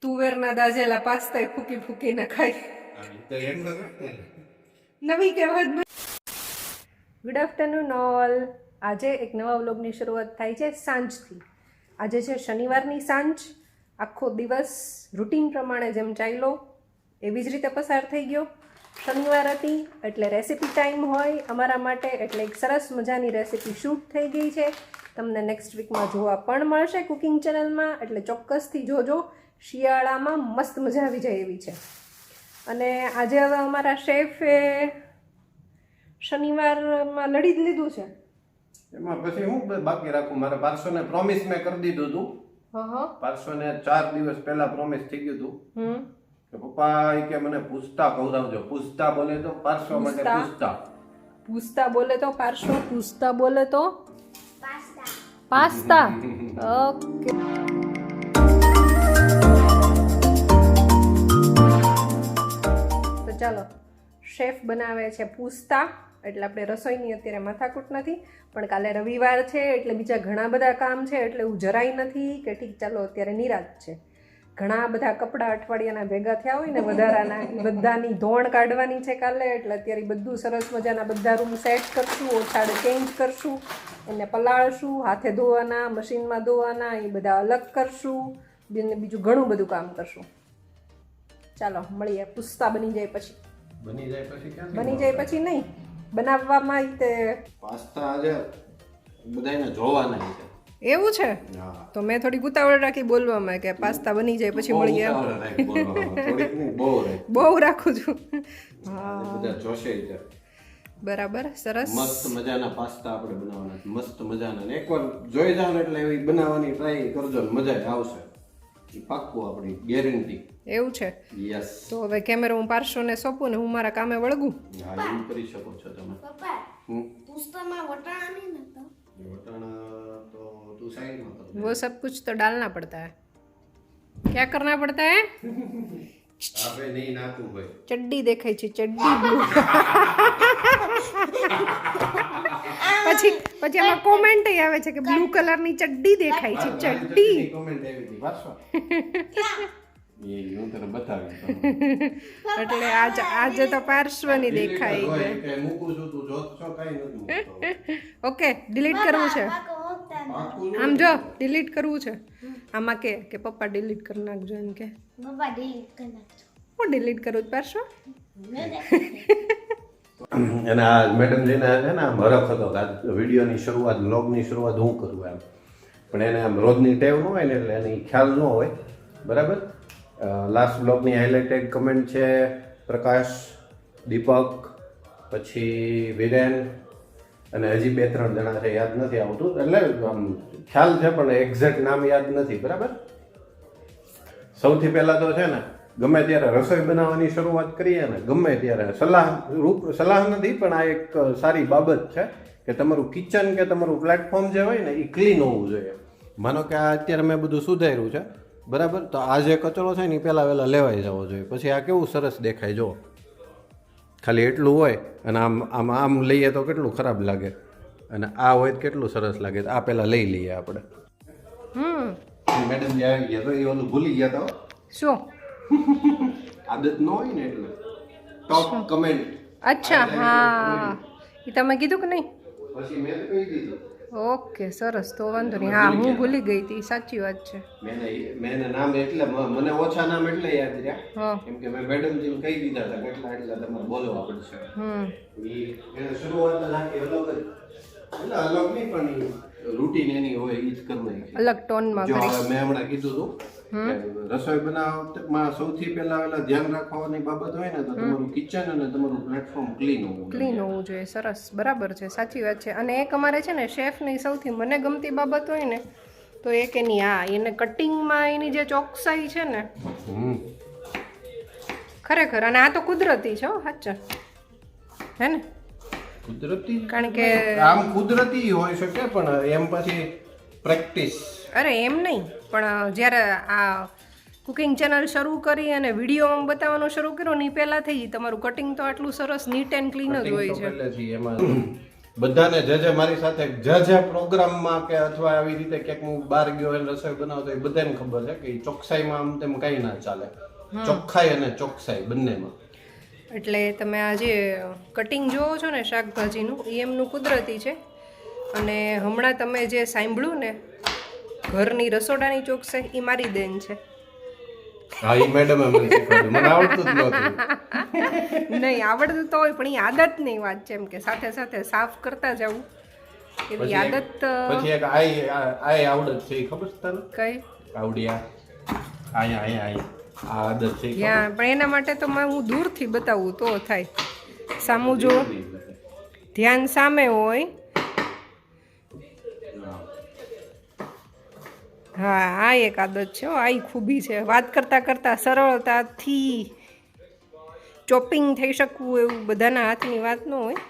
તુવેરના દાજેલા pasta ફૂકી ફૂકીને ખાઈ નવી કહેવત. Good afternoon all. આજે એક નવા વ્લોગની શરૂઆત થાય છે સાંજથી. આજે છે શનિવારની સાંજ. આખો દિવસ રૂટીન પ્રમાણે જેમ ચાલ્યો એવી જ રીતે પસાર થઈ ગયો. શનિવાર હતી એટલે રેસીપી ટાઈમ હોય અમારા માટે, એટલે એક સરસ મજાની રેસીપી શૂટ થઈ ગઈ છે. તમને નેક્સ્ટ વીકમાં જોવા પણ મળશે કુકિંગ ચેનલમાં, એટલે ચોક્કસથી જોજો. શિયાળામાં મસ્ત મજા આવી જાય એવી છે. અને આજે હવે અમારા શેફે શનિવારમાં લડી જ લીધું છે. એમાં પછી હું બાકી રાખું? મારા પાર્સોને પ્રોમિસ મેં કરી દીધું હતું. પાર્સોને 4 દિવસ પહેલા પ્રોમિસ થઈ ગયું હતું કે પપ્પા કે મને પૂછતા ખવડાવજો. પૂછતા બોલે તો પાર્સો માટે પૂછતા. પૂછતા બોલે તો પાર્સો, પૂછતા બોલે તો પાસ્તા. ઓકે. તો ચાલો, શેફ બનાવે છે પૂછતા, એટલે આપણે રસોઈની અત્યારે માથાકૂટ નથી. પણ કાલે રવિવાર છે એટલે બીજા ઘણા બધા કામ છે, એટલે એવું જરાય નથી કે ઠીક ચાલો અત્યારે નિરાંત છે. ઘણા બધા કપડાં અઠવાડિયાના ભેગા થયા હોય ને વધારાના, એ બધાની ધોણ કાઢવાની છે કાલે. એટલે અત્યારે બધું સરસ મજાના બધા રૂમ સેટ કરશું, ઓછાડે ચેન્જ કરશું, એને પલાળશું, હાથે ધોવાના, મશીનમાં ધોવાના, એ બધા અલગ કરશું, બીજું ઘણું બધું કામ કરશું. ચાલો મળીએ પૂછતા બની જાય પછી. બની જાય પછી ક્યાં? બની જાય પછી નહીં, બનાવવામાં તે પાસ્તા આજે બધાને જોવાના છે. એવું છે? તો મેં થોડી ઉતાવળ રાખી બોલવામાં કે પાસ્તા બની જાય પછી મળીએ. બહુ રાખું છું. બધા જોશે છે. બરાબર, સરસ. મસ્ત મજાના પાસ્તા આપણે બનાવવાના છે, મસ્ત મજાના. ને એકવાર જોઈ જાવ ને એટલે એવી બનાવવાની ટ્રાય કરજો ને મજા આવશે. પાક્કું, આપણી ગેરંટી. એવું છે? યસ. તો હવે કેમેરા હું પાર્શોને સોંપું ને હું મારા કામે વળગું. હા, એવું કરી શકો છો તમે. પપ્પા, પુસ્તકમાં વટાણા નહીં નતા. વટાણા તો તું સાઈડમાં કર. वो सब कुछ तो डालना पड़ता है. क्या करना पड़ता है? આપણે નહીં નાખવું ભાઈ. ચડ્ડી દેખાય છે, ચડ્ડી બ્લુ. પછી આમાં કોમેન્ટ આવે છે કે બ્લુ કલરની ચડ્ડી દેખાય છે, ચડ્ડી. કોમેન્ટ આવી હતી વાંચો. એ હું તને બતાવી. એટલે આજે તો પાર્શ્વની દેખાય છે. કે મૂકું છું તું જોત છો કાઈ નથી. ઓકે, ડિલીટ કરવું છે. આમ જો ડિલીટ કરવું છે. આમાં કે પપ્પા ડિલીટ કરી નાખજો એમ કે. પપ્પા ડિલીટ કરી નાખજો. હું ડિલીટ કરું પાર્શ્વ? અને આ મેડમજીને છે ને આમ હરખ હતો કે આ વિડીયોની શરૂઆત, બ્લોગની શરૂઆત હું કરું એમ. પણ એને આમ રોજની ટેવ ન હોય ને એટલે એની ખ્યાલ ન હોય. બરાબર. લાસ્ટ બ્લોગની હાઇલાઇટેડ કમેન્ટ છે પ્રકાશ, દીપક, પછી વિરેન અને હજી 2-3 જણા છે, યાદ નથી આવતું. એટલે આમ ખ્યાલ છે પણ એક્ઝેક્ટ નામ યાદ નથી. બરાબર. સૌથી પહેલાં તો છે ને ગમે ત્યારે રસોઈ બનાવવાની શરૂઆત કરીએ ને, ગમે ત્યારે સલાહ નથી પણ આ એક સારી બાબત છે કે તમારું કિચન કે તમારું પ્લેટફોર્મ જે હોય ને એ ક્લીન હોવું જોઈએ. માનો કે આ અત્યારે મેં બધું સુધાર્યું છે, બરાબર, તો આ જે કચરો છે ને એ પહેલાં વહેલા લેવાઈ જવો જોઈએ. પછી આ કેવું સરસ દેખાય. જો ખાલી એટલું હોય અને આમ લઈએ તો કેટલું ખરાબ લાગે, અને આ હોય તો કેટલું સરસ લાગે. આ પહેલાં લઈ લઈએ આપણે. મેડમ જે આવી ગયા તો એ ઓલું ભૂલી ગયા તો શું આદત ન હોય ને એટલે ટોપ કમેન્ટ. અચ્છા, હા, એ તમે કીધું કે નહીં? પછી મેં કહી દીધું. ઓકે, સરસ. તો વાંધો નહીં. હા, હું ભૂલી ગઈ હતી, સાચી વાત છે. મેં નામ એટલે મને ઓછા નામ એટલે યાદ રહ્યા, હા, કેમ કે મેં મેડમજીને કહી દીધા હતા કેટલા એટલા તમારે બોલવા પડશે. એને શરૂઆત નાખી અલગ જ, એટલે અલગ નહીં પણ રૂટીન એની હોય એ જ કરવાની. અલગ ટોનમાં જો કરી. મેં હમણાં કીધું હતું રસોઈ બનાવવામાં સૌથી પહેલા ધ્યાન રાખવાની બાબત હોય ને તો તમારું કિચન અને તમારું પ્લેટફોર્મ ક્લીન હોવું જોઈએ. સરસ, બરાબર છે, સાચી વાત છે. અને એક અમારે છે ને શેફની સૌથી મને ગમતી બાબત હોય ને તો એક એની એને કટિંગમાં એની જે ચોકસાઈ છે ને, ખરેખર. અને આ તો કુદરતી છે, સાચા હે ને? કુદરતી, કારણ કે આમ કુદરતી હોઈ શકે પણ એમ પછી પ્રેક્ટિસ. અરે એમ નહીં, પણ જ્યારે આ કુકિંગ ચેનલ શરૂ કરી અને વિડીયોમાં બતાવવાનું શરૂ કર્યું ને એ પહેલાંથી તમારું કટિંગ તો આટલું સરસ નીટ એન્ડ ક્લીન જ હોય છે. પહેલેથી એમાં બધાને જે મારી સાથે જે પ્રોગ્રામમાં કે અથવા આવી રીતે ક્યાંક હું બહાર ગયો હોય ને રસોઈ બનાવતો એ બધાને ખબર છે કે ઈ ચોકસાઈમાં આમ તેમ કઈ ના ચાલે. ચોખ્ખાઈ અને ચોકસાઈ બંનેમાં. એટલે તમે આ જે કટિંગ જોવો છો ને શાકભાજીનું એ એમનું કુદરતી છે. અને હમણાં તમે જે સાંભળ્યું ને ઘરની રસોડાની ચોકસાઈ એ મારી દેન છે. હા ઈ મેડમે મને શીખવાડ્યું. મને આવડતું જ નહોતું. નહીં આવડતું તો હોય પણ એ આદતની વાત છે એમ કે સાથે સાથે સાફ કરતા જવું એવી આદત. પછી એક આય આવડત છે ઈ ખબર છે તને? કઈ આવડિયા અહીંયા આ આદત છે ઈ ખબર? યા પણ એના માટે તો હું દૂરથી બતાવું તો થાય. સામું જો ધ્યાન સામે હોય. હા આ એક આદત છે આ ખૂબી છે. વાત કરતાં કરતાં સરળતાથી ચોપિંગ થઈ શકવું એવું બધાના હાથની વાત ન હોય.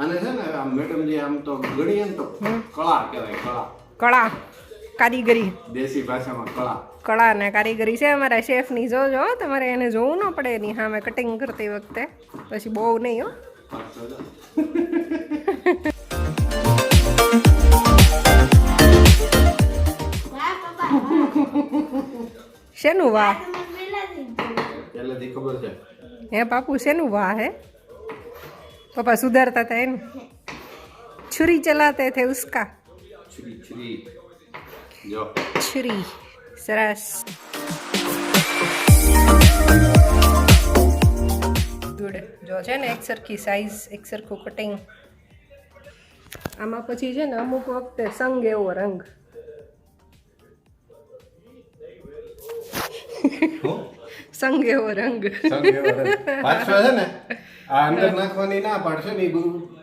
આને છે ને આમ મેડમજી આમ તો ગણીએ ને તો કળા કહેવાય. કળા કારીગરી દેશી ભાષામાં કળા ને કારીગરી છે અમારા શેફની. જોજો તમારે એને જોવું ન પડે એની સામે કટિંગ કરતી વખતે પછી બહુ નહીં હો. શેનું વાહ પહેલેથી ખબર છે. હે બાપુ શેનું વાહ હે પપ્પા સુધારતા હતા એનું. છુરી ચલાતે થે ઉસકા. છુરી જો છુરી સરસ. ગુડ. જો છે ને એક સરખી સાઈઝ એક સરખું કટિંગ. આમાં પછી છે ને અમુક વખતે સંગ એવો રંગ. સંગ એવો રંગ. પાછો છે ને આ અંદર નાખવાની ના પાડશે ને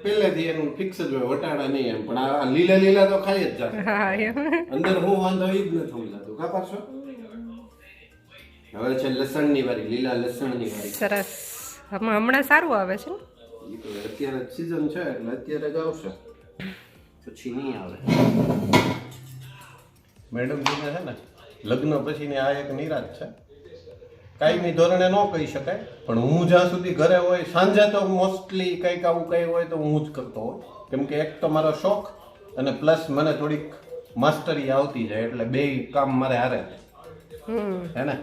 પહેલેથી એનું ફિક્સ જ હોય વટાણા નહીં એમ. પણ આ લીલા તો ખાઈ જ જાય. હા એમ અંદર હું વાંધો એ જ નથી સમજાતું. કા પાછો હવે છે લસણની વારી, લીલા લસણની વારી. સરસ. હમણાં સારું આવે છે ને. એ તો અત્યારે સીઝન છે એટલે અત્યારે જ આવશે પછી નહીં આવે. મેડમ છે ને લગ્ન પછીની આ એક નિરાશ છે. કાયમી ધોરણે ન કહી શકાય પણ હું જ્યાં સુધી ઘરે હોય સાંજે તો મોસ્ટલી કંઈક આવું કંઈ હોય તો હું જ કરતો હોય. કેમ કે એક તો મારો શોખ અને પ્લસ મને થોડીક માસ્ટરી આવતી જાય એટલે બે કામ મારે હારે હે ને.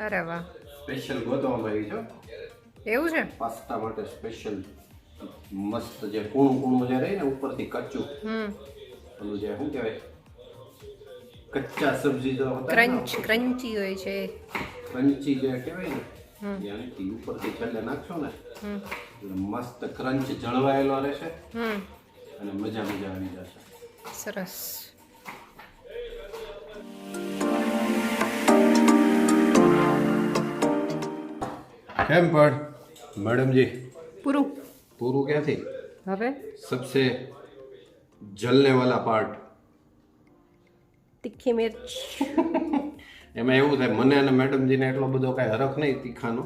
અરે વાહ સ્પેશિયલ ગોતવામાં આવી છે એવું છે. પાસ્તા માટે સ્પેશિયલ મસ્ત જે કૂણું જે રહે ને ઉપરથી કચ્ચું ઓલું જે શું કહેવાય કચ્ચા સબ્જી જો ક્રન્ચી હોય છે. ક્રન્ચી જે કહેવાય ને ત્યાંથી ઉપરથી છેલ્લે નાખશો ને એટલે મસ્ત ક્રંચ જળવાયેલો રહેશે અને મજા આવી જશે. સરસ. કેમ પણ મેડમજી પૂરું ક્યાંથી? હવે सबसे जलने वाला पार्ट તીખી મિર્ચ. એમાં એવું થાય મને અને મેડમજીને એટલો બધો કાંઈ હરખ નહીં તીખાનો.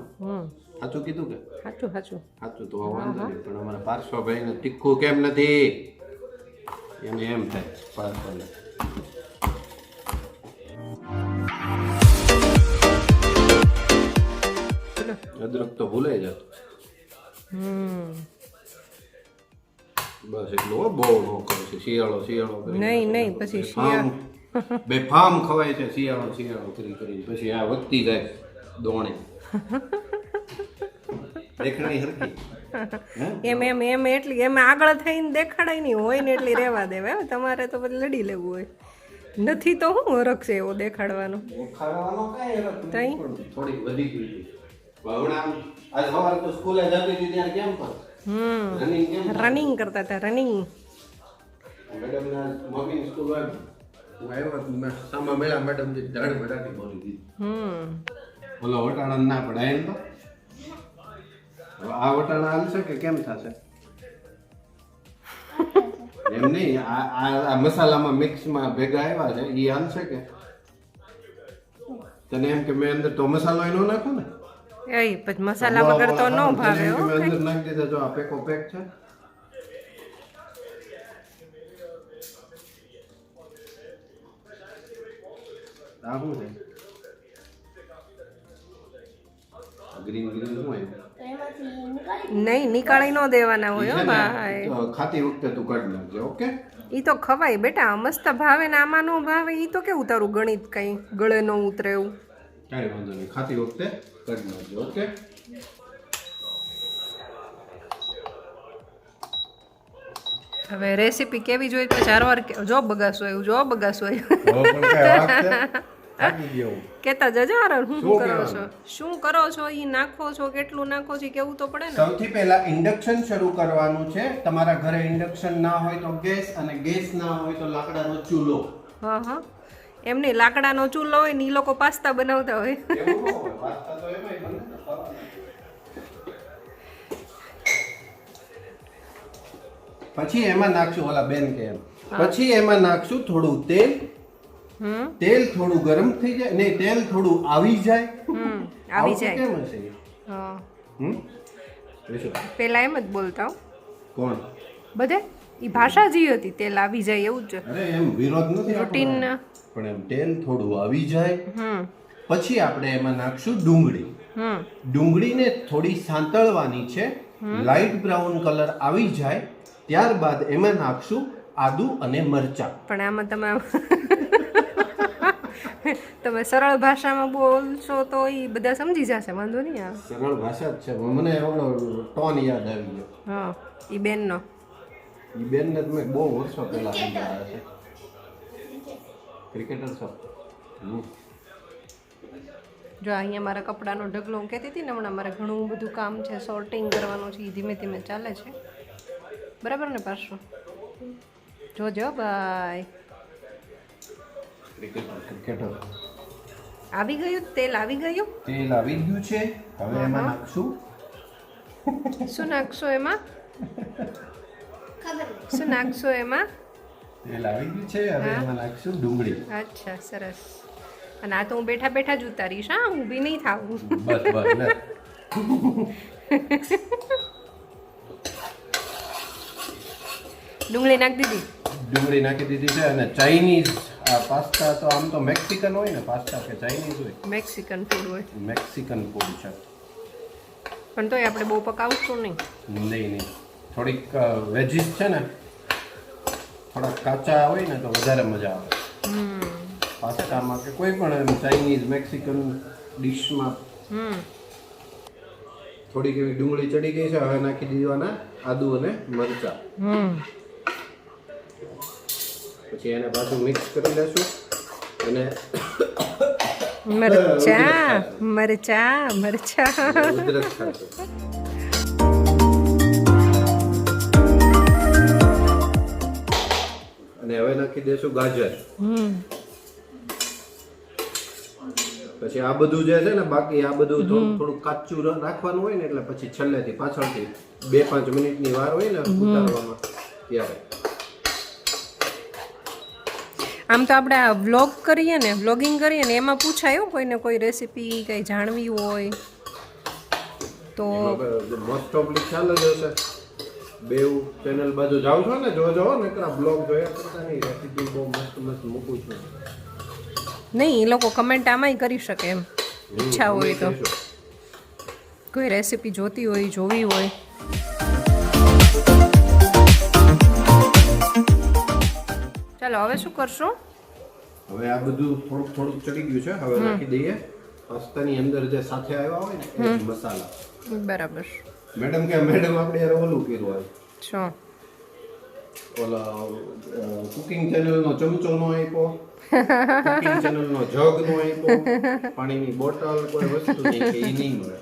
સાચું કીધું કે સાચું તો વાંધો નહીં. પણ અમારા પાર્શ્વભાઈને તીખું કેમ નથી એને એમ થાય પાર્શ્વને. અદરક તો ભૂલાઈ જતો. બસ એટલું બહુ ન કરે છે. શિયાળો કરી નહીં પછી બેફામ ખવાય છે શિયાળો કરી પછી આ વધતી જાય દોણે દેખાણી હરખી એમ એટલી એમ આગળ થઈને દેખાડાય નહીં હોય ને એટલી રહેવા દેવાય. તમારે તો પછી લડી લેવું હોય. નથી તો શું હરખ છે એવો દેખાડવાનો. થોડી વધી ગઈ. હમણાં આજ સવારે તો સ્કૂલે જતી હતી ત્યારે કેમ પર રનિંગ કરતા હતા. રનિંગ મેડમના મમ્મીની સ્કૂલ હોય હું આવ્યો મેં સામા મેળા મેડમજી ઝાડ ભરાતી બોલી દીધી. ઓલો વટાણા ના પડાય એમ તો આ વટાણા હાલશે કે કેમ થશે એમ નહીં. આ મસાલામાં મિક્સમાં ભેગા આવ્યા છે એ હાલશે કે તને એમ કે મેં અંદર તો મસાલો એનો નાખો ને એ પછી મસાલા વગર તો ન ભાવે હો. મેં અંદર નાખી દીધા. જો આ પેકો પેક છે. આ શું છે ગ્રીન ગ્રીન શું હોય તો એમાંથી નીકાળી નહીં નીકાળી ન દેવાના હોય હો ભાઈ. તો ખાતી વખતે તું કાઢી નાખજે. ઓકે, ઈ તો ખવાય બેટા, મસ્ત ભાવે ને આમાં નો ભાવે. ઈ તો કેવું તારું ગણિત કઈ ગળે ન ઉતરે એવું. કાંઈ વાંધો નહીં, ખાતી વખતે કાઢી નાખજે. ઓકે, હવે રેસીપી કેવી જોઈએ તો 4 વાર જો બગાસો આવ્યું, જો બગાસો આવ્યું. હવે પણ કાંઈ વાત છે? થાકી ગયો હું. કેતા જજો આરે શું શું કરો છો, કહેવાનું? શું કરો છો, ઈ નાખો છો, કેટલું નાખો છો, ઈ કેવું તો પડે ને. સૌથી પહેલા ઇન્ડક્શન શરૂ કરવાનું છે. તમારા ઘરે ઇન્ડક્શન ના હોય તો ગેસ, અને ગેસ ના હોય તો લાકડાનો ચૂલો. હા હા, એમ નહીં, લાકડાનો ચૂલો હોય ને ઈ લોકો પાસ્તા બનાવતા હોય. એવું ન હોય, પાસ્તા તો એમાંય બને ને. પછી એમાં નાખશું ઓલા બેન કે એમ, પછી એમાં નાખશું થોડું તેલ. તેલ થોડું ગરમ થઈ જાય, નહીં તેલ થોડું આવી જાય. આવી આવતું જાય. કેમ હશે? હા, વિશુ, પેલા એમ જ બોલતા હો કોણ? બધે. ઈ ભાષા જ ઈ હતી, તેલ આવી જાય એવું જ. અરે એમ વિરોધ નથી રૂટીન. આપણો. પણ એમ તેલ થોડું આવી જાય, હમ પછી આપણે એમાં નાખશું ડુંગળી. હમ ડુંગળીને થોડી સાંતળવાની છે. લાઇટ બ્રાઉન કલર આવી જાય ત્યારબાદ એમાં નાખશું આદુ અને મરચાં. પણ આમાં તમે સરળ ભાષામાં બોલશો તો ઈ બધા સમજી જશે, વાંધો નહીં આવે. સરળ ભાષા જ છે. મને એનો ટોન યાદ આવી ગયો. હા, ઈ બેનનો. એ બેનને તમે બહુ વર્ષો પહેલા સમજાયા છે. ક્રિકેટર છો? જો અહીંયા મારા કપડાનો ઢગલો હું કહેતી હતી ને, હમણાં મારે ઘણું બધું કામ છે, સોર્ટિંગ કરવાનું છે, ઈ ધીમે ધીમે ચાલે છે. બરાબર ને પાછો? જોજો બાય. ક્રિકેટર. આવી ગયું તેલ, આવી ગયું. તેલ આવી ગયું છે. હવે એમાં નાખશું શું નાખશો એમાં? ખબર નહીં. શું નાખશો એમાં? તેલ આવી ગયું છે. હવે એમાં નાખશું ડુંગળી. અચ્છા, સરસ. અને આ તો હું બેઠા બેઠા જ ઉતારીશ. હા, ઊભી નહીં થાવું. બસ બસ લે. ડુંગળી નાખી દીધી. ડુંગળી નાખી દીધી છે. અને ચાઇનીઝ આ પાસ્તા તો આમ તો મેક્સિકન હોય ને પાસ્તા, કે ચાઇનીઝ હોય? મેક્સિકન ફૂડ હોય, મેક્સિકન ફૂડ છે. પણ તોય આપણે બહુ પકાવશું નહીં. નહીં નહીં, થોડીક વેજીસ છે ને થોડાક કાચા હોય ને તો વધારે મજા આવે પાસ્તામાં, કે કોઈ પણ એમ ચાઇનીઝ મેક્સિકન ડિશમાં. થોડીક એવી ડુંગળી ચડી ગઈ છે. હવે નાખી દીધવાના આદુ અને મરચાં. પછી એને પાછું મિક્સ કરી લેશું. અને મરચા મરચા મરચા. ઉધરસ ખાશું. અને હવે નાખી દેશું ગાજર. પછી આ બધું જે છે ને બાકી આ બધું થોડું થોડું કાચું નાખવાનું હોય ને, એટલે પછી છેલ્લેથી પાછળથી 2-5 મિનિટની વાર હોય ને ઉતારવામાં ત્યારે. આમ તો આપણે આ વ્લોગ કરીએ ને, વ્લોગિંગ કરીએ ને, એમાં પૂછાય હો કોઈને કોઈ રેસીપી કંઈ જાણવી હોય તો. મોસ્ટ ઓફલી ખ્યાલ જ હશે. બેવ ચેનલ બાજુ જાવ છો ને, જોજો નકરા બ્લોગ જોયા કરતા નહીં. રેસીપી બહુ મસ્ત મસ્ત મૂકું છું. નહીં, એ લોકો કમેન્ટ આમાંય કરી શકે એમ ઈચ્છા હોય તો. કોઈ રેસીપી જોતી હોય, જોવી હોય. ચાલો હવે શું કરશો? હવે આ બધું થોડુંક થોડુંક ચડી ગયું છે. હવે નાખી દઈએ પાસ્તાની અંદર જે સાથે આવ્યા હોય ને એ જ મસાલા. બરાબર. મેડમ કે મેડમ આપણે યાર ઓલું કર્યું હોય, શું? ઓલા કુકિંગ ચેનલનો ચમચો નો આપ્યો, કુકિંગ ચેનલનો જગ નો આપ્યો, પાણીની બોટલ, કોઈ વસ્તુ નહીં કે એ નહીં મળે.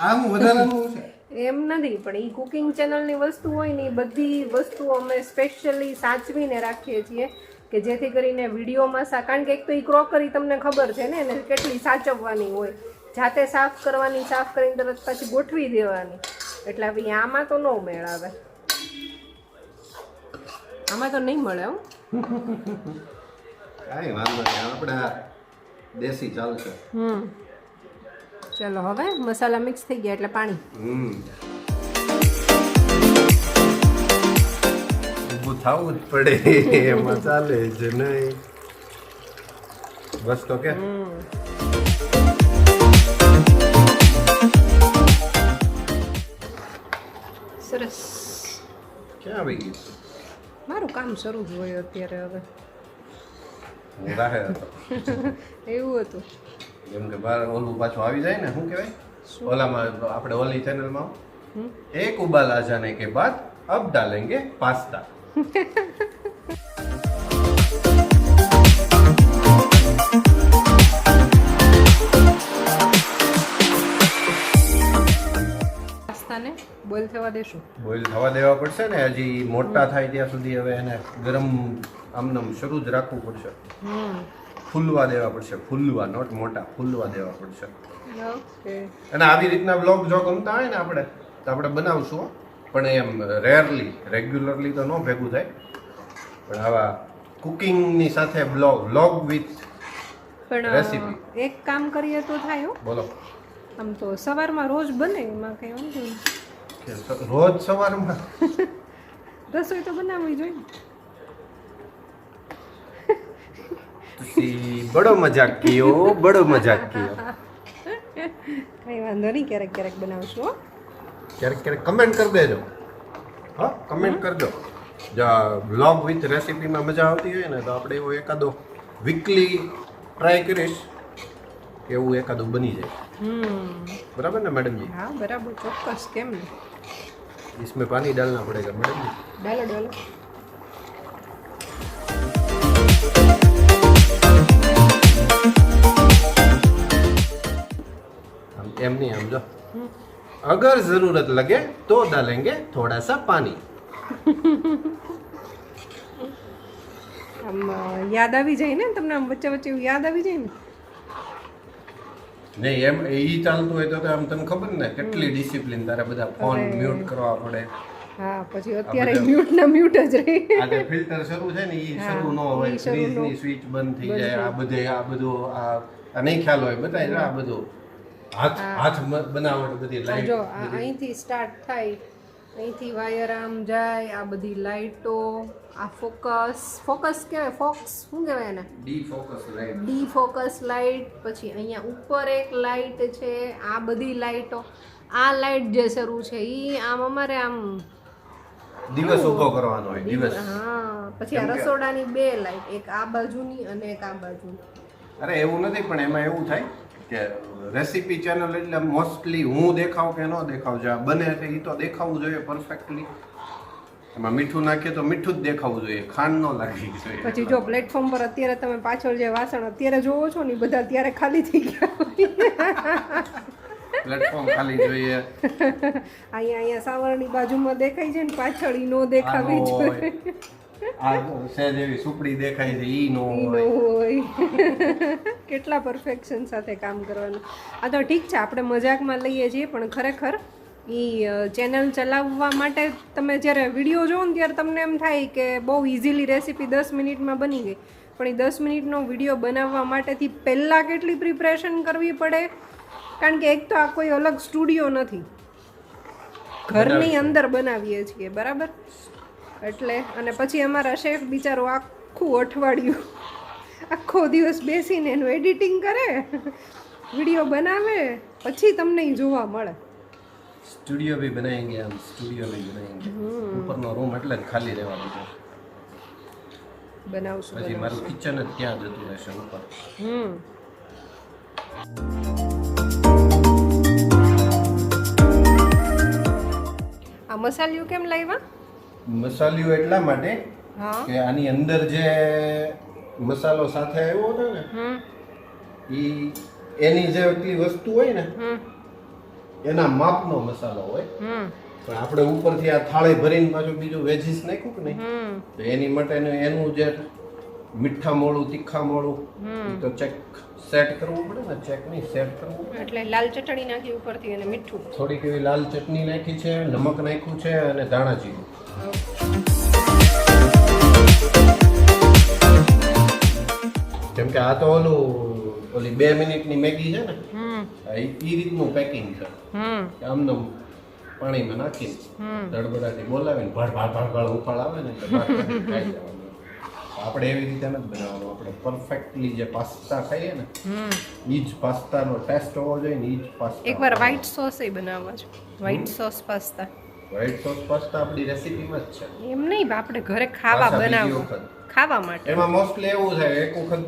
આમ વધારાનું છે એમ નથી, પણ એ કુકિંગ ચેનલની વસ્તુ હોય ને એ બધી વસ્તુઓ અમે સ્પેશિયલી સાચવીને રાખીએ છીએ કે જેથી કરીને વિડીયોમાં કારણ કે એક તો એ ક્રોકરી તમને ખબર છે ને એને કેટલી સાચવવાની હોય, જાતે સાફ કરવાની, સાફ કરીને તરત પાછી ગોઠવી દેવાની. એટલે હવે આમાં તો ન મેળ આવે, આમાં તો નહીં મળે. હું કાંઈ વાંધો નહીં, આપણે દેશી ચાલશે. ચલો હવે મસાલા મિક્સ થઈ ગયા એટલે પાણી. ઊભું થવું જ પડે, એમાં ચાલે જ નહીં. બસ તો કે સરસ. ક્યાં આવી ગઈ મારું કામ શરૂ જ હોય અત્યારે હવે. હું રાહે હતો એવું હતું. જેમ કે બહાર ઓલું પાછું આવી જાય ને શું કહેવાય ઓલામાં આપણે ઓલી ચેનલમાં એક ઉબાલ આ જાને કે બાદ અબ ડાલેંગે પાસ્તા. પાસ્તાને બોઇલ થવા દેશું. બોઇલ થવા દેવા પડશે ને હજી મોટા થાય ત્યાં સુધી હવે એને ગરમ આમનામ શરૂ જ રાખવું પડશે. ફૂલવા દેવા પડશે, ફૂલવા નોટ મોટા, ફૂલવા દેવા પડશે. ઓકે. અને આવી રીતના બ્લોગ જો ગમતા હોય ને આપણે તો આપણે બનાવશું હો. પણ એમ રેરલી રેગ્યુલરલી તો ન ભેગું થાય પણ આવા કુકિંગની સાથે વ્લોગ વિથ પણ રેસીપી. એક કામ કરીએ તો થાય હો. બોલો આમ તો સવારમાં રોજ બને એમાં કઈ વાંધો નહીં. કે રોજ સવારમાં રસોઈ તો બનાવવી જોઈએ. તુસી બડો મજાક કિયો, બડો મજાક કિયો. કઈ વાંધો નહીં, ક્યારેક ક્યારેક બનાવશું હો. ક્યારેક ક્યારેક કમેન્ટ કરી દેજો. હા કમેન્ટ કરજો. જો વ્લોગ વિથ રેસીપીમાં મજા આવતી હોય ને તો આપણે એવો એકાદો વીકલી ટ્રાય કરીશ કે એવું એકાદું બની જાય. બરાબર ને मैडम जी? હા બરાબર, ચોક્કસ, કેમ નહીં. इसमें पानी डालना पड़ेगा मैडम जी. ડાલો ડાલો. हम एम नहीं हम जो अगर जरूरत लगे तो डालेंगे थोड़ा सा पानी. આમ યાદ આવી જાય ને તમને, આમ વચ્ચે વચ્ચે એવું યાદ આવી જાય ને. નહીં એમ ઈ ચાલતું હોય તો આમ તને ખબર ને કેટલી ડિસિપ્લિન તારે બધા ફોન મ્યુટ કરવા પડે. હા પછી અત્યારે મ્યુટ ના મ્યુટ જ રહી. આ જે ફિલ્ટર શરૂ છે ને ઈ શરૂ ન હોય, ફ્રીજની સ્વિચ બંધ થઈ જાય, આ બધું આ નહીં ખ્યાલ હોય બતાય આ બધું હાથ બનાવટ બધી જો લાઈટ અહીંથી સ્ટાર્ટ થાય, અહીંથી વાયર આમ જાય, આ બધી લાઇટો, આ ફોકસ કહેવાય, ફોક્સ શું કહેવાય એને, ડીફોકસ લાઈટ. D focus light. પછી અહીંયા ઉપર એક લાઇટ છે, આ બધી લાઇટો, આ લાઇટ જે શરૂ છે ઈ આમ અમારે આમ દિવસ ઊભો કરવાનો હોય દિવસ. હા પછી આ રસોડાની બે લાઇટ, એક આ બાજુની અને એક આ બાજુની. અરે એવું નથી પણ એમાં એવું થાય કે રેસીપી ચેનલ એટલે મોસ્ટલી હું દેખાવ કે ન દેખાવ જે બને છે એ તો દેખાવું જોઈએ પરફેક્ટલી. એમાં મીઠું નાખીએ તો મીઠું જ દેખાવું જોઈએ, ખાંડ ન લાગવી જોઈએ. પછી જો પ્લેટફોર્મ પર અત્યારે તમે પાછળ જે વાસણ અત્યારે જોવો છો ને ઈ બધા ત્યારે ખાલી થઈ ગયા પ્લેટફોર્મ ખાલી જોઈએ. અહીંયા સાવરણી બાજુમાં દેખાય છે ને પાછળ ઈ નો દેખાવી જોઈએ. આ સહેજ એવી સુપડી દેખાય છે ઈ નો ઈ નો હોય. હોય. કેટલા પરફેક્શન સાથે કામ કરવાનું. આ તો ઠીક છે, આપણે મજાકમાં લઈએ છીએ, પણ ખરેખર ઈ ચેનલ ચલાવવા માટે તમે જ્યારે વિડીયો જોવો ને ત્યારે તમને એમ થાય કે બહુ ઇઝીલી રેસીપી 10 મિનિટમાં બની ગઈ, પણ એ 10 મિનિટનો વિડીયો બનાવવા માટેથી પહેલાં કેટલી પ્રિપરેશન કરવી પડે. કારણ કે એક તો આ કોઈ અલગ સ્ટુડિયો નથી, ઘરની અંદર બનાવીએ છીએ બરાબર. એટલે અને પછી અમારા શેફ બિચારો આખું અઠવાડિયું આખો દિવસ બેસીને એનું એડિટિંગ કરે, વિડીયો બનાવે, પછી તમને એ જોવા મળે. સ્ટુડિયો ભી બનાવેંગે હમ, સ્ટુડિયો ભી બનાવેંગે. ઉપરનો રૂમ એટલે જ ખાલી રહેવા દીધો. બનાવશું પછી મારું કિચન જ ક્યાં જતું રહેશે ઉપર. આ મસાલિયું કેમ લાવ્યા? મસાલિયો એટલા માટે હા કે આની અંદર જે મસાલો સાથે આવ્યો હતો ને ઈ એની જે એટલી વસ્તુ હોય ને એના માપનો મસાલો હોય. પણ આપણે ઉપરથી આ થાળી ભરીને પાછું બીજું વેજીસ નાખ્યું કે નહીં તો એની માટે એનું જે મીઠા મોળું તીખા મોળું તો ચેક સેટ કરવું પડે ને, ચેક નહીં સેટ કરવું પડે. એટલે લાલ ચટણી નાખી ઉપરથી અને મીઠું. થોડીક એવી લાલ ચટણી નાખી છે, નમક નાખ્યું છે અને ધાણા જીરું. કેમ કે આ તો ઓલી 2 મિનિટની મેગી છે ને એ રીતનું પેકિંગ છે. આમને પાણીમાં નાખીને દડબડાથી બોલાવીને ભાળ ઉફાળ આવે ને એટલે ભાત કાઢીને ખાઈ જવાનું. આપણે એવી રીતે નથી બનાવવાનું. આપણે પરફેક્ટલી જે પાસ્તા ખાઈએ ને એ જ પાસ્તાનો ટેસ્ટ હોવો જોઈએ ને એ જ પાસ્તા. એકવાર વ્હાઈટ સોસ એ બનાવવા છે, white sauce pasta. White sauce pasta આપણી રેસીપીમાં જ છે. એમ નહીં આપણે ઘરે ખાવા પાછા બીજી બનાવવા વખત. ખાવા માટે એમાં મોસ્ટલી એવું થાય એક વખત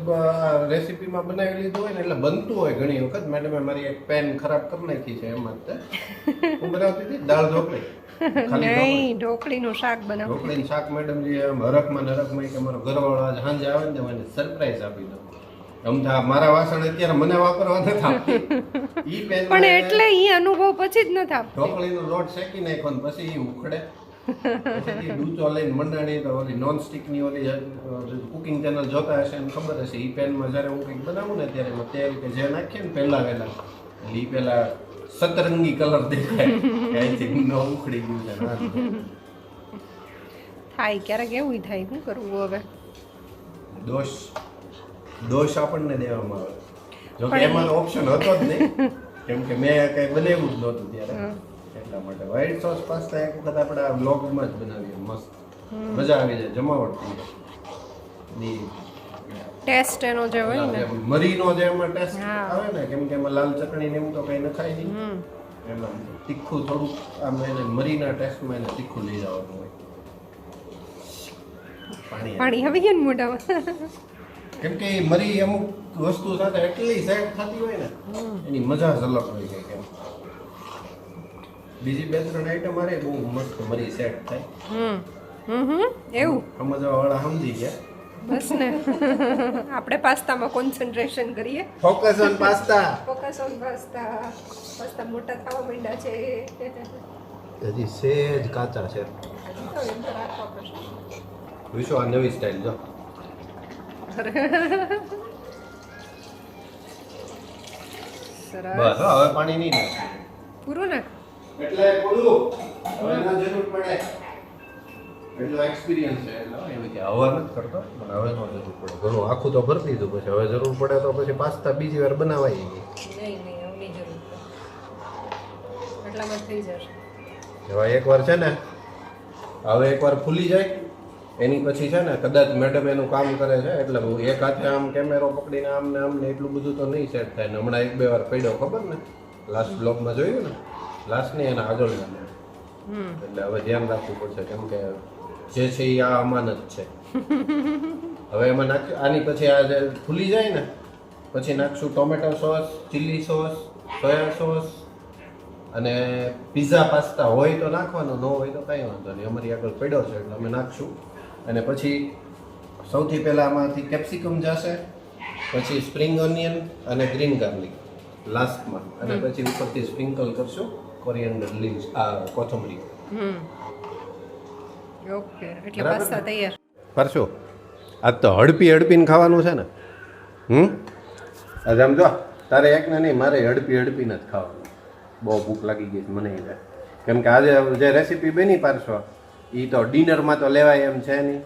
રેસીપીમાં બનાવી લીધું હોય ને એટલે બનતું હોય ઘણી વખત. મેડમે મારી એક પેન ખરાબ કરી નાખી છે એમાં જ તે. હું બનાવતી હતી દાળ ઢોકળી. ખાલી નહીં ઢોકળીનું શાક બનાવ ઢોકળીનું શાક મેડમજી એમ હરખમાં ને હરખમાં કે મારો ઘરવાળો આજ સાંજે આવે ને તો મને સરપ્રાઈઝ આપી દો. અમથા મારા વાસણ અત્યારે મને વાપરવા નથી આપતી. ઈ પેન પણ એટલે ઈ અનુભવ પછી જ નથી આપતો ઢોકળીનો લોટ શેકી નાખ્યો ને પછી ઈ ઉખડે. પછી ડૂચો લઈને મંડાણી તો ઓલી નોન સ્ટિકની ઓલી કુકિંગ ચેનલ જોતા હશે ને ખબર હશે. ઈ પેનમાં જ્યારે હું કંઈક બનાવું ને ત્યારે એમાં તેલ કે જે નાખીએ ને પહેલા એટલે ઈ પેલા સતરંગી કલર દેખાય આઈ થિંક નો ઉખડી ગયું છે. થાય ક્યારેક એવું થાય શું કરવું હવે દોષ આપણને દેવામાં આવે. જો કે એમાં ઓપ્શન હતો જ નહીં કેમ કે મેં કઈ બનાવ્યું જ નહોતું ત્યારે. એટલા માટે વ્હાઈટ સોસ પાસ્તા એક વખત આપણે આ વ્લોગમાં જ બનાવીએ. મસ્ત મજા આવી જાય જમાવટ ની ટેસ્ટ એનો જે હોય ને મરીનો જે એમાં ટેસ્ટ હા. આવે ને કેમ કે એમાં લાલ ચટણી ને એવું તો કઈ નખાય નહીં. એમાં તીખું થોડુંક આમ એને મરીના ટેસ્ટમાં એને તીખું લઈ જવાનું હોય. પાણી આવી ગયું ને મોઢામાં કેમ કે ઈ મરી અમુક વસ્તુ સાથે એટલી સેટ થતી હોય ને એની મજા જ અલગ હોય છે. કેમ બીજી 2-3 આઈટમ મારે બહુ મસ્ત મરી સેટ થાય. એવું સમજવા વાળા સમજી ગયા. બસ ને આપણે પાસ્તામાં કોન્સન્ટ્રેશન કરીએ focus on pasta. Focus on pasta pasta મોટા થવા માંડ્યા છે હજી સેજ કાચા છે. તો એમ તો રાખવા પડશે વિશો આ નવી સ્ટાઇલ જો. સરસ બસ હવે પાણી નહીં નાખે. પૂરું ને એટલે પૂરું હવે ના જરૂર પડે. એટલો એક્સપિરિયન્સ છે એટલે એવું કે હવે નથી કરતો પણ હવે નો જરૂર પડે. ઘણું આખું તો ભરી દીધું પછી હવે જરૂર પડે તો પછી પાસ્તા બીજી વાર બનાવાય ગઈ. નહીં એવની જરૂર એટલામાં થઈ જશે એવા એકવાર છે ને હવે એકવાર ફૂલી જાય એની પછી છે ને કદાચ મેડમ એનું કામ કરે છે એટલે હું એક હાથે આમ કેમેરો પકડીને આમ ને એટલું બધું તો નહીં સેટ થાય ને હમણાં 1-2 વાર પડ્યો ખબર ને લાસ્ટ બ્લોગમાં જોયું ને લાસ્ટ નહીં એના આગળના એટલે હવે ધ્યાન રાખવું પડશે કેમ કે જે છે એ આ અમાનત છે. હવે એમાં નાખ આની પછી આ જે ફૂલી જાય ને પછી નાખશું tomato sauce chilli sauce soya sauce અને પિઝા પાસ્તા હોય તો નાખવાનો ન હોય તો કાંઈ વાંધો નહીં. અમારી આગળ પડ્યો છે એટલે અમે નાખશું. અને પછી સૌથી પહેલાં આમાંથી કેપ્સિકમ જશે પછી સ્પ્રિંગ ઓનિયન અને ગ્રીન ગાર્લિક લાસ્ટમાં અને પછી ઉપરથી સ્પ્રિંકલ કરશું કોરિએન્ડર લીવ્સ આ કોથમરી. ઓકે એટલે પાસ્તા તૈયાર કરશું. આજ તો હડપીને ખાવાનું છે ને. આજે આમ જો તારે એક ને નહીં મારે હડપીને જ ખાવાનું. બહુ ભૂખ લાગી ગઈ છે મને એટલે કેમ કે આજે જે રેસીપી બની પારશો એ તો ડિનરમાં તો લેવાય એમ છે નહીં.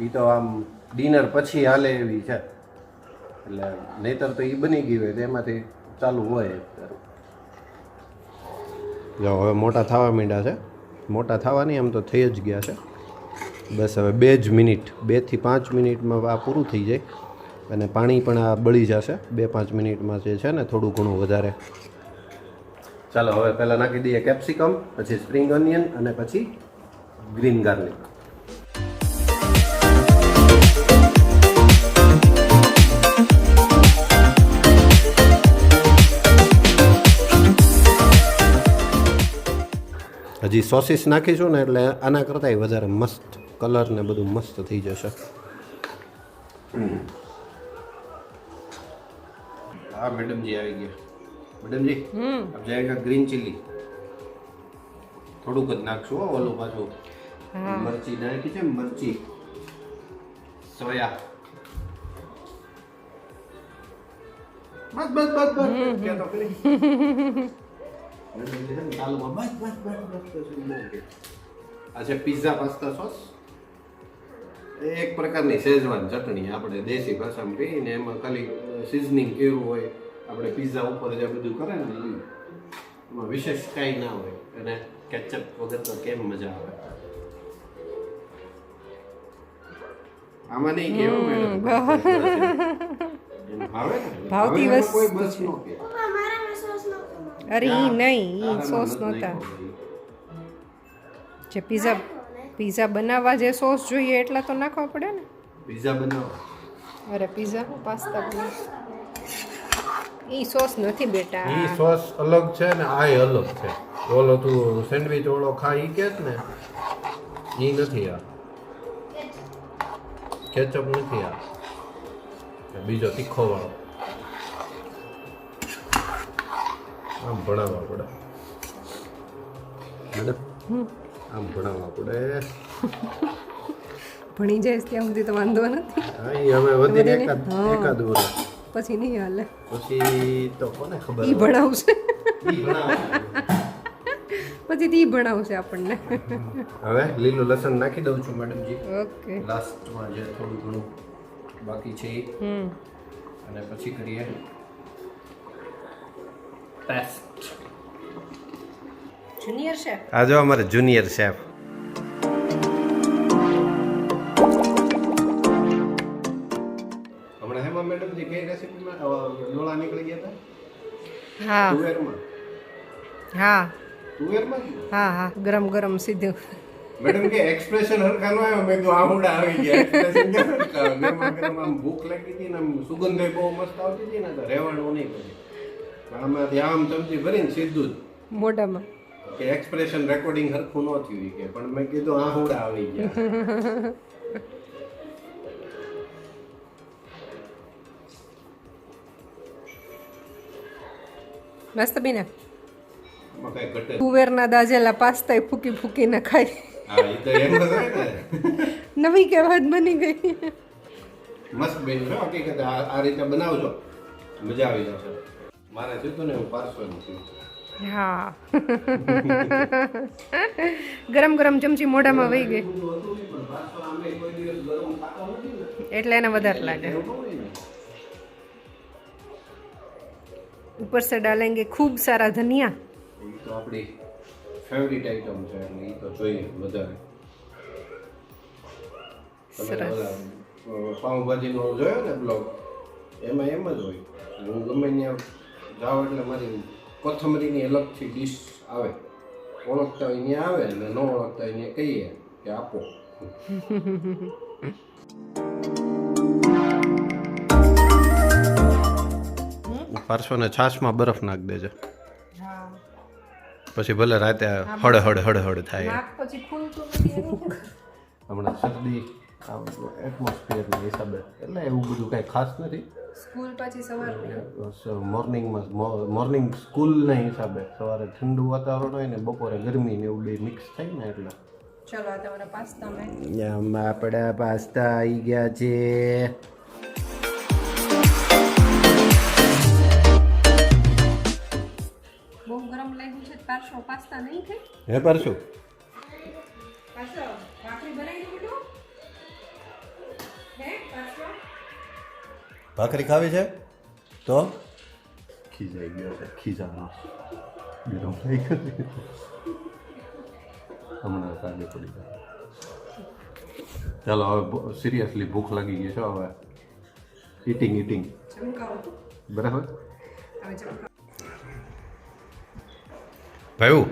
એ તો આમ ડિનર પછી હાલે એવી છે એટલે નહીતર તો એ બની ગઈ હોય તો એમાંથી ચાલુ હોય. જો હવે મોટા થવા માંડ્યા છે. મોટા થવાની આમ તો થઈ જ ગયા છે. બસ હવે 2 જ મિનિટ 2 થી 5 મિનિટમાં આ પૂરું થઈ જાય અને પાણી પણ આ બળી જશે 2-5 મિનિટમાં જે છે ને થોડું ઘણું વધારે. ચાલો હવે પહેલાં નાખી દઈએ કેપ્સિકમ પછી સ્પ્રિંગ ઓનિયન અને પછી ગ્રીન ગાર્લિક. હજી સોસીસ નાખીશું ને એટલે આના કરતાંય વધારે મસ્ત કલર ને બધું મસ્ત થઈ જશે. હા મેડમજી આવી ગયા. મેડમજી अब जाएगा ग्रीन चिल्ली થોડુંક જ નાખશું ઓલું પાછું મરચી નાખી છે મરચી સોયા બસ કે તો પેલી ચાલુમાં બસ આ છે પિઝા પાસ્તા સોસ. એક પ્રકારની શેઝવાન ચટણી આપણે દેશી ભાષામાં કહીએ ને એમાં ખાલી સિઝનિંગ કર્યું હોય આપણે પિઝા ઉપર જે બધું કરે ને એમાં વિશેષ કાંઈ ના હોય અને કેચઅપ વગર તો કેમ મજા આવે. આમાં નહીં કેવું મેડમ ભાવે ને ભાવતી હવે વસ્તુ કોઈ બસ નો કે પપ્પા મારામાં સોસ નહોતો. અરે ઈ નહીં ઈ સોસ નહોતા જે પીઝા બનાવવા જે સોસ જોઈએ એટલા તો નાખવા પડે ને. પિઝા બનાવો. અરે પીઝા પાસ્તા બનાવ એ સોસ નથી બેટા. ઈ સોસ અલગ છે ને આ અલગ છે. ઓલો તું સેન્ડવિચ ઓળો ખા ઈ કે ને ઈ નથી આ. કેચઅપ નથી આ. બીજો તીખો વાળો. આમ ભણાવવા પડે મેડમ. આમ ભણાવવા પડે. ભણી જાય ત્યાં સુધી તો વાંધો નથી. હા ઈ હવે વધીને એકાદ વર્ષ પછી નહીં હાલે. પછી તો કોને ખબર ઈ ભણાવશે ઈ ભણાવે. પછી ઈ ભણાવશે આપણને. હવે લીલું લસણ નાખી દઉં છું મેડમજી. ઓકે. લાસ્ટમાં જે થોડું ઘણું બાકી છે ઈ. અને પછી કરીએ ટેસ્ટ. Junior chef. આ જો અમારે જુનિયર શેફ. હમણાં હેમા મેડમજી કઈ રેસીપીમાં ડોળા નીકળી ગયા હતા? હા તુવેરમાં. હા તુવેરમાં હા હા ગરમ ગરમ સીધું. મેડમ કે એક્સપ્રેશન હરખા નો આવ્યો. મેં તો આહુડા આવી ગયા. એક્સપ્રેશન કે ગરમા ગરમ આમ ભૂખ લાગી હતી ને આમ સુગંધ બહુ મસ્ત આવતી હતી ને તો રહેવાનું નહીં પછી. આમાંથી આમ ચમચી ભરીને સીધું જ મોઢામાં. કે એક્સપ્રેશન રેકોર્ડિંગ હરખું ન થયું કે પણ મેં કીધું આહુડા આવી ગયા. મસ્ત બીને આમાં કઈ ઘટે. તુવેરના દાજેલા પાસ્તા ફૂકી ફૂકીને ખાય. હા એ તો એમ જ હોય ને. નવી કહેવત બની ગઈ. મસ્ત બેન છો હકીકત આ રીતે બનાવજો મજા આવી જશે. મારે થયું ને હું પાર્સલ મૂક્યું. હા ગરમ ગરમ ચમચી મોઢામાં વહી ગઈ એટલે એને વધારે લાગે. ऊपर से डालेंगे खूब सारा धनिया. એ તો આપણી ફેવરિટ આઈટમ છે એટલે એ તો જોઈએ વધારે. તમે ઓલા પાઉંભાજીનો જોયો ને બ્લોગ એમાં એમ જ હોય. હું ગમે ત્યાં જાઉં એટલે મારી કોથમરીની અલગથી ડીશ આવે. ઓળખતા હોય ત્યાં આવે ને ન ઓળખતા હોય ત્યાં કહીએ કે આપો. પાર્શ્વને છાશમાં બરફ નાખ દેજે. પછી ભલે રાતે હળ હળ હળ હળ થાય. પછી ખુલતું નથી. હમણાં શરદી એટમોસ્ફિયરના હિસાબે એટલે એવું બધું કાંઈ ખાસ નથી. સ્કૂલ પછી સવારમાં મોર્નિંગ સ્કૂલના હિસાબે સવારે ઠંડુ વાતાવરણ હોય ને બપોરે ગરમી ને એવું બે મિક્સ થાય ને એટલે. ચલો આ તમારા પાસ્તા મેં આપણા પાસ્તા આવી ગયા છે. બહુ ગરમ લાગ્યું છે. પાછો પાસ્તા નહીં ખાય. હે પરશું પાછો ભાખરી બનાવી દઉં બેટું. હે પાછો ભાખરી ખાવી છે તો ખીજાઈ ગયો છે. ખીજાનો ગરમ થઈ ગયો હમણાં કાઢે પડી જાય. ચાલો હવે સિરિયસલી ભૂખ લાગી ગઈ છે. હવે ઈટિંગ ચમકાવો. બરાબર હવે ચમકાવો. ભાઈ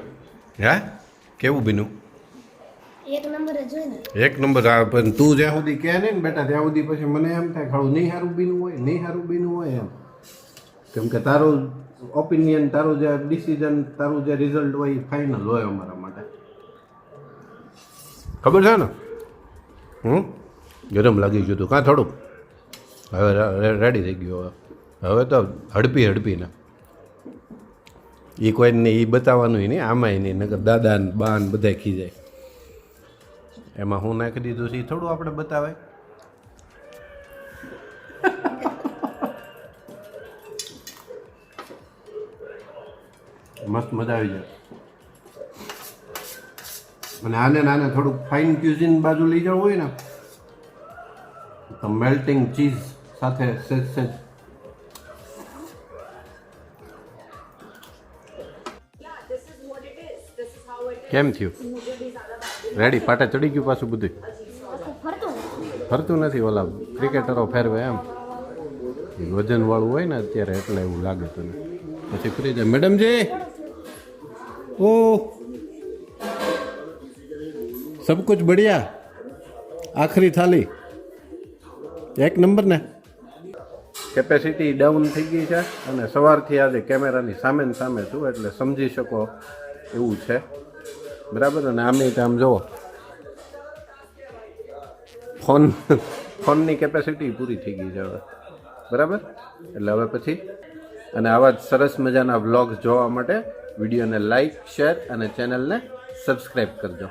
હે કેવું બીનું? એક નંબર જ હોય ને. એક નંબર. પણ તું જ્યાં સુધી કહે ને બેટા ત્યાં સુધી પછી મને એમ થાય ખાડું નહીં સારું બીનું હોય એમ. કેમ કે તારું ઓપિનિયન, તારું જે ડિસિઝન, તારું જે રિઝલ્ટ હોય એ ફાઇનલ હોય અમારા માટે. ખબર છે ને? ગરમ લાગી ગયું હતું કાં થોડુંક. હવે રેડી થઈ ગયું. હવે તો હડપી ને એ કોઈને એ બતાવવાનું નહીં. આમાંય નહીં. નકર દાદા ને બા ને બધા ખીજાય. એમાં હું નાખી દીધું છે એ થોડું આપણે બતાવાય. મસ્ત મજા આવી જાય. અને આને થોડુંક ફાઇન ક્યુઝિન બાજુ લઈ જવું હોય ને તો મેલ્ટિંગ ચીઝ સાથે સેજ કેમ થયું? રેડી? પાટા ચડી ગયું પાછું બધું? ફરતું નથી. ઓલા ક્રિકેટરો ફેરવે એમ વજન વાળું હોય ને અત્યારે એટલે એવું લાગે તને. પછી ફરી જાય. મેડમજી ઓ सब कुछ बढ़िया आखिरी थाली एक नंबर ने કેપેસિટી ડાઉન થઈ ગઈ છે અને સવારથી આજે કેમેરાની સામે ને સામે છું એટલે સમજી શકો એવું છે બરાબર. અને આમે આમ જુઓ ફોનની કેપેસિટી પૂરી થઈ ગઈ છે હવે બરાબર. એટલે હવે પછી અને આવા જ સરસ મજાના વ્લોગ જોવા માટે વિડીયોને લાઈક શેર અને ચેનલને સબસ્ક્રાઈબ કરજો.